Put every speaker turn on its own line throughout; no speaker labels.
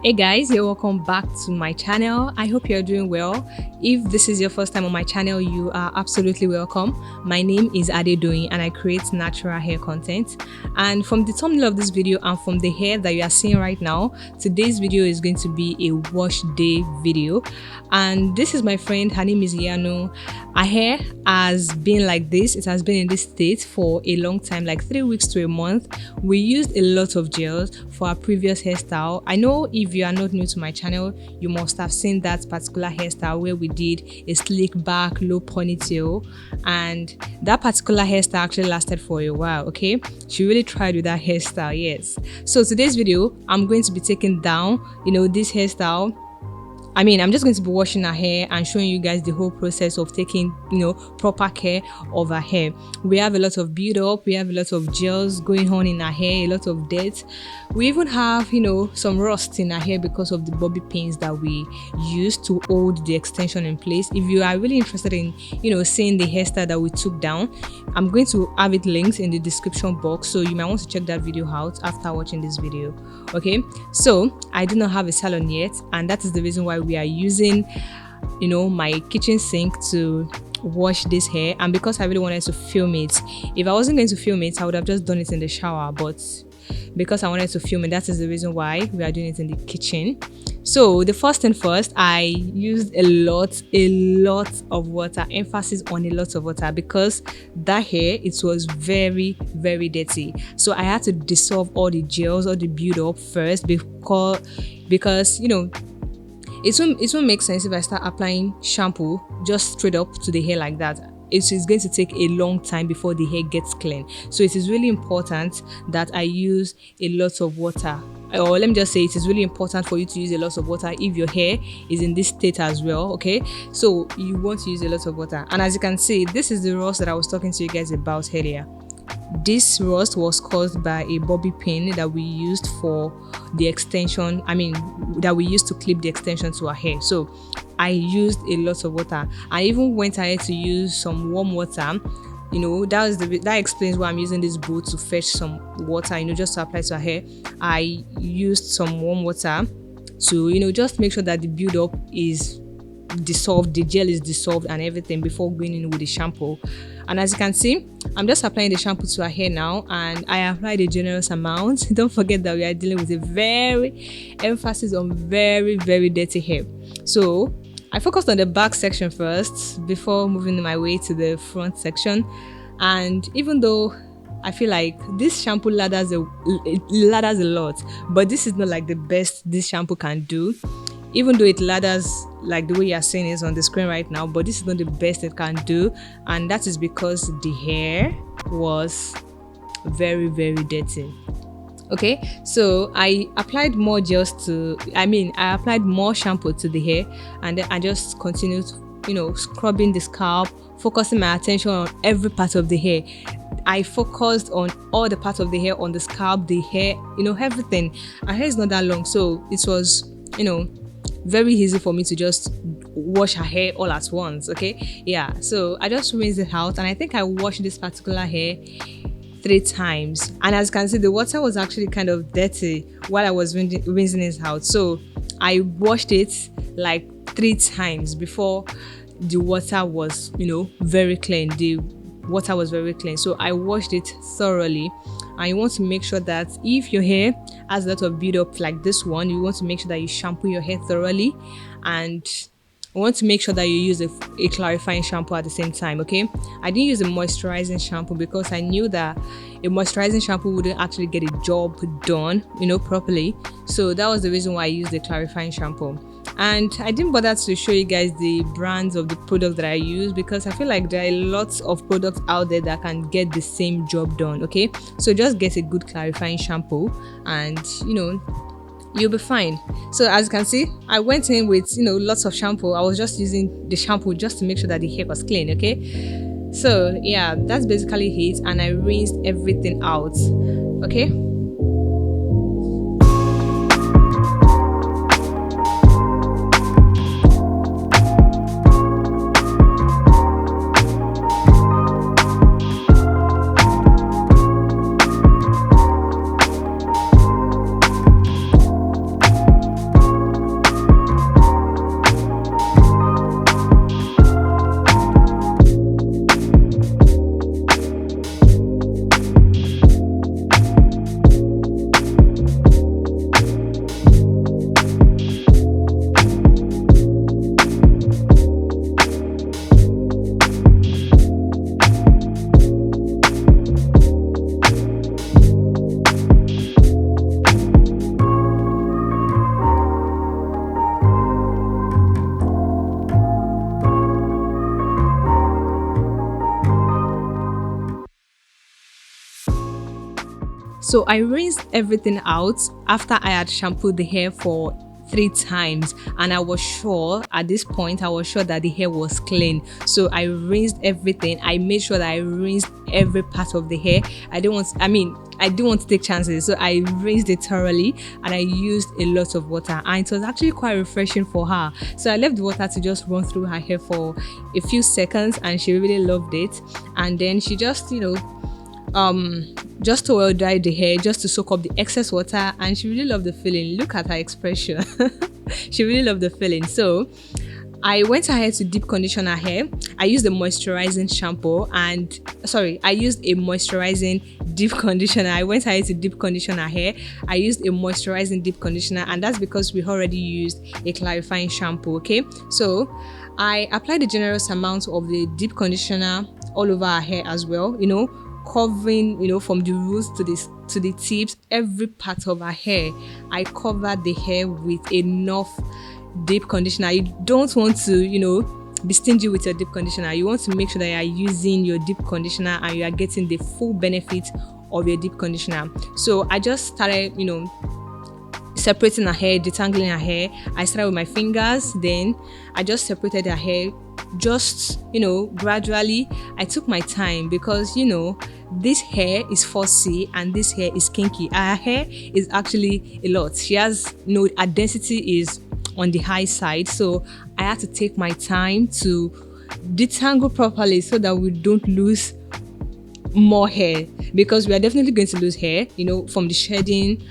Hey guys, you're welcome back to my channel. I hope you're doing well. If this is your first time on my channel, you are absolutely welcome. My name is Adedoyin and I create natural hair content. And from the thumbnail of this video and from the hair that you are seeing right now, today's video is going to be a wash day video. And this is my friend, her name is Yano. Her hair has been like this. It has been in this state for a long time, like 3 weeks to a month. We used a lot of gels for our previous hairstyle. I know if you are not new to my channel, you must have seen that particular hairstyle where we did a slick back low ponytail, and that particular hairstyle actually lasted for a while. Okay, she really tried with that hairstyle. Yes, so today's video I'm going to be taking down this hairstyle. I'm just going to be washing her hair and showing you guys the whole process of taking, proper care of her hair. We have a lot of build up, we have a lot of gels going on in her hair, a lot of dirt. We even have, some rust in her hair because of the bobby pins that we use to hold the extension in place. If you are really interested in, seeing the hairstyle that we took down, I'm going to have it linked in the description box, so you might want to check that video out after watching this video. Okay, so I do not have a salon yet, and that is the reason why we are using my kitchen sink to wash this hair. And because I really wanted to film it, if I wasn't going to film it, I would have just done it in the shower, but because I wanted to film it, that is the reason why we are doing it in the kitchen. So the first thing first, I used a lot of water, emphasis on a lot of water, because that hair, it was very dirty. So I had to dissolve all the gels, all the build up first, because it won't make sense if I start applying shampoo just straight up to the hair like that. It is going to take a long time before the hair gets clean. So it is really important that I use a lot of water. Or let me just say, it is really important for you to use a lot of water if your hair is in this state as well. Okay, so you want to use a lot of water. And as you can see, this is the rust that I was talking to you guys about earlier. This rust was caused by a bobby pin that we used for the extension, that we used to clip the extension to our hair. So I used a lot of water. I even went ahead to use some warm water. That explains why I'm using this bowl to fetch some water, just to apply to our hair. I used some warm water to, just make sure that the build-up is dissolved, the gel is dissolved and everything before going in with the shampoo. And as you can see, I'm just applying the shampoo to our hair now, and I applied a generous amount. Don't forget that we are dealing with a very emphasis on very dirty hair. So I focused on the back section first before moving my way to the front section. And even though I feel like this shampoo lathers a lot, but this is not like the best this shampoo can do. Even though it lathers like the way you are seeing it on the screen right now, but this is not the best it can do, and that is because the hair was very dirty. Okay, so I applied more I applied more shampoo to the hair, and then I just continued scrubbing the scalp, focusing my attention on every part of the hair. I focused on all the parts of the hair, on the scalp, the hair, everything. Our hair is not that long, so it was very easy for me to just wash her hair all at once. Okay, yeah, so I just rinsed it out, and I think I washed this particular hair 3 times. And as you can see, the water was actually kind of dirty while I was rinsing it out, so I washed it like 3 times before the water was very clean. The water was very clean, so I washed it thoroughly. And you want to make sure that if your hair has a lot of build up like this one, you want to make sure that you shampoo your hair thoroughly, and you want to make sure that you use a clarifying shampoo at the same time. Okay, I didn't use a moisturizing shampoo because I knew that a moisturizing shampoo wouldn't actually get a job done properly. So that was the reason why I used the clarifying shampoo. And I didn't bother to show you guys the brands of the product that I use, because I feel like there are lots of products out there that can get the same job done. Okay, so just get a good clarifying shampoo and you'll be fine. So as you can see, I went in with lots of shampoo. I was just using the shampoo just to make sure that the hair was clean. Okay, so yeah, that's basically it, and I rinsed everything out. Okay. So I rinsed everything out after I had shampooed the hair for 3 times, and I was sure at this point that the hair was clean. So I rinsed everything. I made sure that I rinsed every part of the hair. I didn't want to take chances, so I rinsed it thoroughly, and I used a lot of water, and it was actually quite refreshing for her. So I left the water to just run through her hair for a few seconds, and she really loved it. And then she just just to well dry the hair, just to soak up the excess water, and she really loved the feeling. Look at her expression. She really loved the feeling. So I went ahead to deep condition her hair. I used a moisturizing shampoo I used a moisturizing deep conditioner. I went ahead to deep condition her hair. I used a moisturizing deep conditioner, and that's because we already used a clarifying shampoo. Okay, so I applied a generous amount of the deep conditioner all over her hair as well, covering, from the roots to the tips, every part of her hair. I covered the hair with enough deep conditioner. You don't want to, be stingy with your deep conditioner. You want to make sure that you are using your deep conditioner and you are getting the full benefit of your deep conditioner. So I just started, separating her hair, detangling her hair. I started with my fingers, then I just separated her hair just gradually. I took my time because this hair is fussy and this hair is kinky. Her hair is actually a lot. She has her density is on the high side, so I had to take my time to detangle properly so that we don't lose more hair, because we are definitely going to lose hair from the shedding.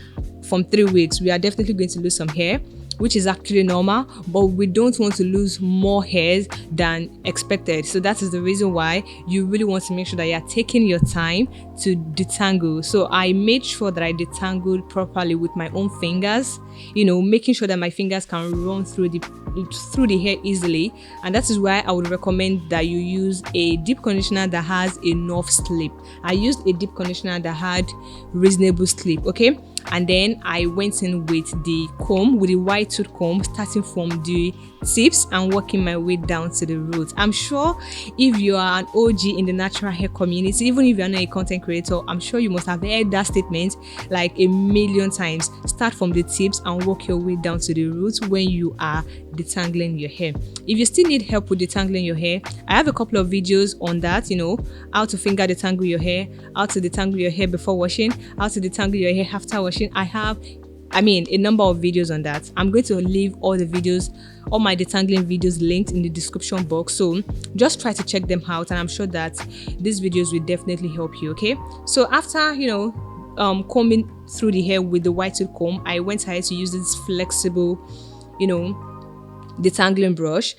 From 3 weeks, we are definitely going to lose some hair, which is actually normal, but we don't want to lose more hairs than expected. So that is the reason why you really want to make sure that you are taking your time to detangle. So I made sure that I detangled properly with my own fingers, making sure that my fingers can run through the hair easily. And that is why I would recommend that you use a deep conditioner that has enough slip. I used a deep conditioner that had reasonable slip. Okay, and then I went in with the comb, with the white tooth comb, starting from the tips and working my way down to the roots. I'm sure if you are an OG in the natural hair community, even if you're not a content creator, I'm sure you must have heard that statement like a million times. Start from the tips and work your way down to the roots when you are detangling your hair. If you still need help with detangling your hair, I have a couple of videos on that, how to finger detangle your hair, how to detangle your hair before washing, how to detangle your hair after washing. I have a number of videos on that. I'm going to leave all my detangling videos linked in the description box, so just try to check them out, and I'm sure that these videos will definitely help you. Okay, so after combing through the hair with the white tooth comb, I went ahead to use this flexible detangling brush.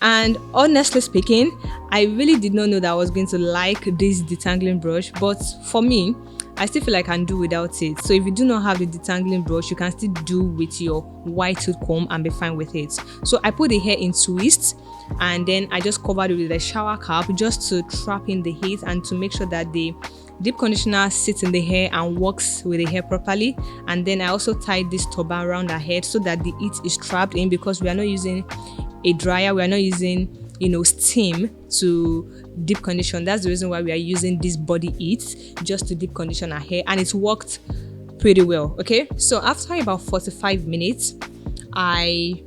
And honestly speaking, I really did not know that I was going to like this detangling brush, but for me, I still feel like I can do without it. So if you do not have the detangling brush, you can still do with your white tooth comb and be fine with it. So I put the hair in twists, and then I just covered it with a shower cap just to trap in the heat and to make sure that the deep conditioner sits in the hair and works with the hair properly. And then I also tied this turban around her head so that the heat is trapped in, because we are not using a dryer, we are not using steam to deep condition. That's the reason why we are using this body heat just to deep condition our hair, and it worked pretty well. Okay, so after about 45 minutes, we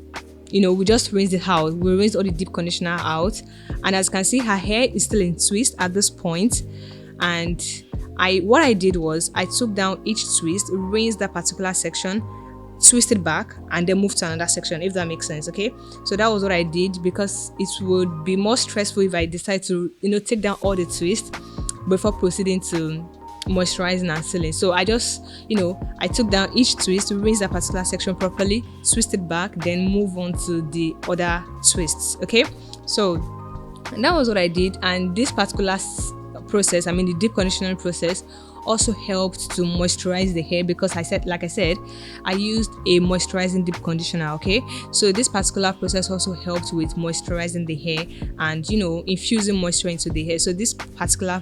just rinsed it out. We rinsed all the deep conditioner out, and as you can see, her hair is still in twist at this point. And what I did was I took down each twist, rinsed that particular section, twist it back, and then move to another section, if that makes sense. Okay, so that was what I did, because it would be more stressful if I decide to take down all the twists before proceeding to moisturizing and sealing. So I just I took down each twist, rinsed that particular section properly, twist it back, then move on to the other twists. Okay, so that was what I did. And this particular process, the deep conditioning process, also helped to moisturize the hair, because like I said, I used a moisturizing deep conditioner. Okay, so this particular process also helped with moisturizing the hair and infusing moisture into the hair. So this particular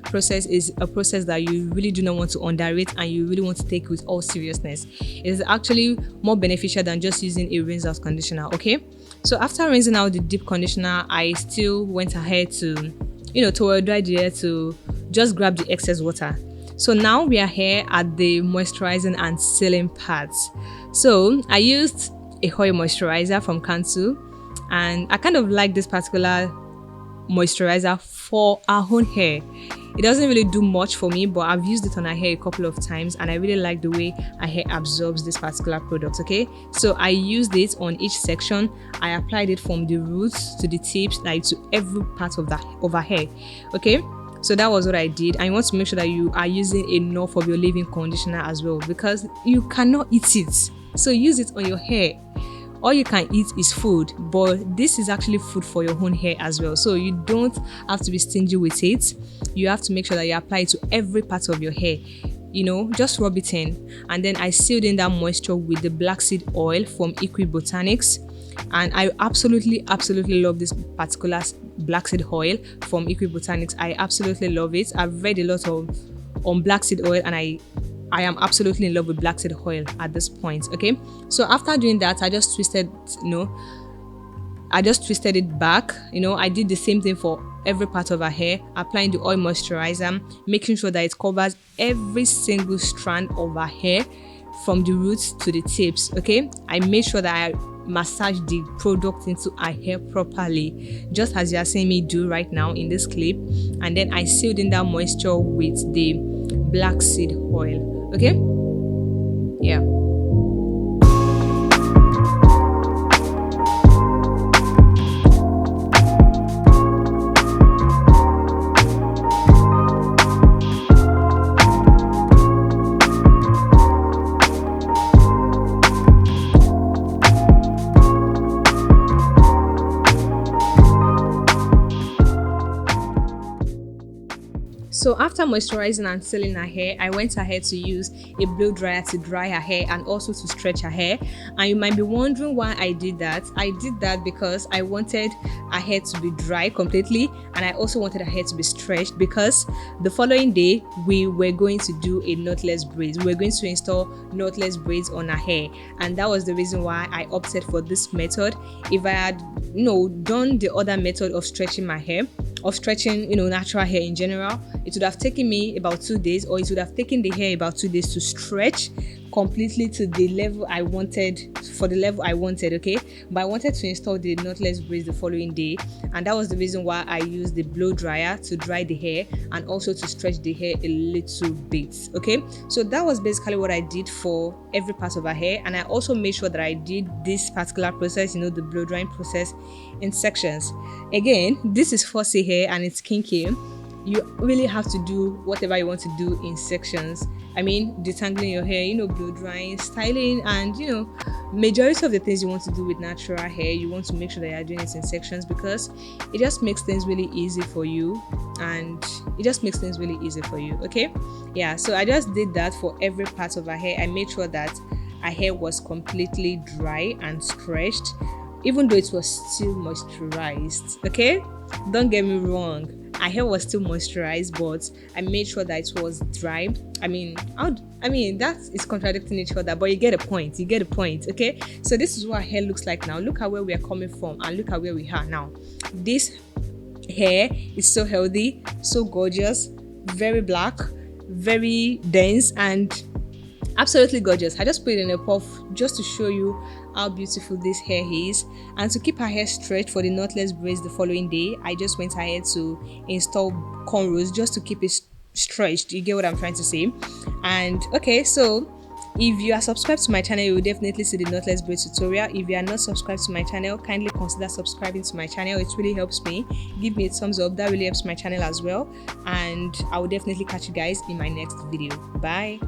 process is a process that you really do not want to underrate, and you really want to take with all seriousness. It is actually more beneficial than just using a rinse out conditioner. Okay, so after rinsing out the deep conditioner, I still went ahead to towel dry the hair to just grab the excess water. So now we are here at the moisturizing and sealing parts. So I used a oil moisturizer from Kantu, and I kind of like this particular moisturizer for our own hair. It doesn't really do much for me, but I've used it on our hair a couple of times and I really like the way our hair absorbs this particular product. Okay, so I used it on each section. I applied it from the roots to the tips, like to every part of our hair. Okay, so that was what I did. And you want to make sure that you are using enough of your leave-in conditioner as well, because you cannot eat it, so use it on your hair. All you can eat is food, but this is actually food for your own hair as well. So you don't have to be stingy with it. You have to make sure that you apply it to every part of your hair. You know, just rub it in. And then I sealed in that moisture with the black seed oil from Equi Botanics. And I absolutely love this particular black seed oil from Equi Botanics. I absolutely love it. I've read a lot on black seed oil, and I am absolutely in love with black seed oil at this point. Okay, so after doing that, I just twisted it back. I did the same thing for every part of her hair, applying the oil moisturizer, making sure that it covers every single strand of her hair from the roots to the tips. Okay, I made sure that I massage the product into her hair properly, just as you are seeing me do right now in this clip. And then I sealed in that moisture with the black seed oil. Okay, yeah. So after moisturizing and sealing her hair, I went ahead to use a blow dryer to dry her hair and also to stretch her hair. And you might be wondering why I did that. I did that because I wanted her hair to be dry completely, and I also wanted her hair to be stretched, because the following day we were going to do a knotless braids. We were going to install knotless braids on her hair, and that was the reason why I opted for this method. If I had done the other method of stretching my hair, of stretching natural hair in general, it would have taken me about 2 days, or it would have taken the hair about 2 days to stretch completely to the level I wanted, for the level I wanted. Okay, but I wanted to install the knotless braids the following day, and that was the reason why I used the blow dryer to dry the hair and also to stretch the hair a little bit. Okay, so that was basically what I did for every part of her hair, and I also made sure that I did this particular process, the blow drying process, in sections. Again, this is fussy hair and it's kinky. You really have to do whatever you want to do in sections. I mean, detangling your hair, blow drying, styling, and majority of the things you want to do with natural hair, you want to make sure that you're doing it in sections, because it just makes things really easy for you. Okay, yeah, so I just did that for every part of her hair. I made sure that her hair was completely dry and stretched, even though it was still moisturized. Okay, don't get me wrong, her hair was still moisturized, but I made sure that it was dry. I mean that is contradicting each other, but you get a point. Okay, so this is what her hair looks like now. Look at where we are coming from and look at where we are now. This hair is so healthy, so gorgeous, very black, very dense, and absolutely gorgeous. I just put it in a puff just to show you how beautiful this hair is. And to keep her hair stretched for the knotless braids the following day, I just went ahead to install cornrows just to keep it stretched. You get what I'm trying to say? And okay, so if you are subscribed to my channel, you will definitely see the knotless braid tutorial. If you are not subscribed to my channel, kindly consider subscribing to my channel. It really helps me. Give me a thumbs up, that really helps my channel as well. And I will definitely catch you guys in my next video. Bye.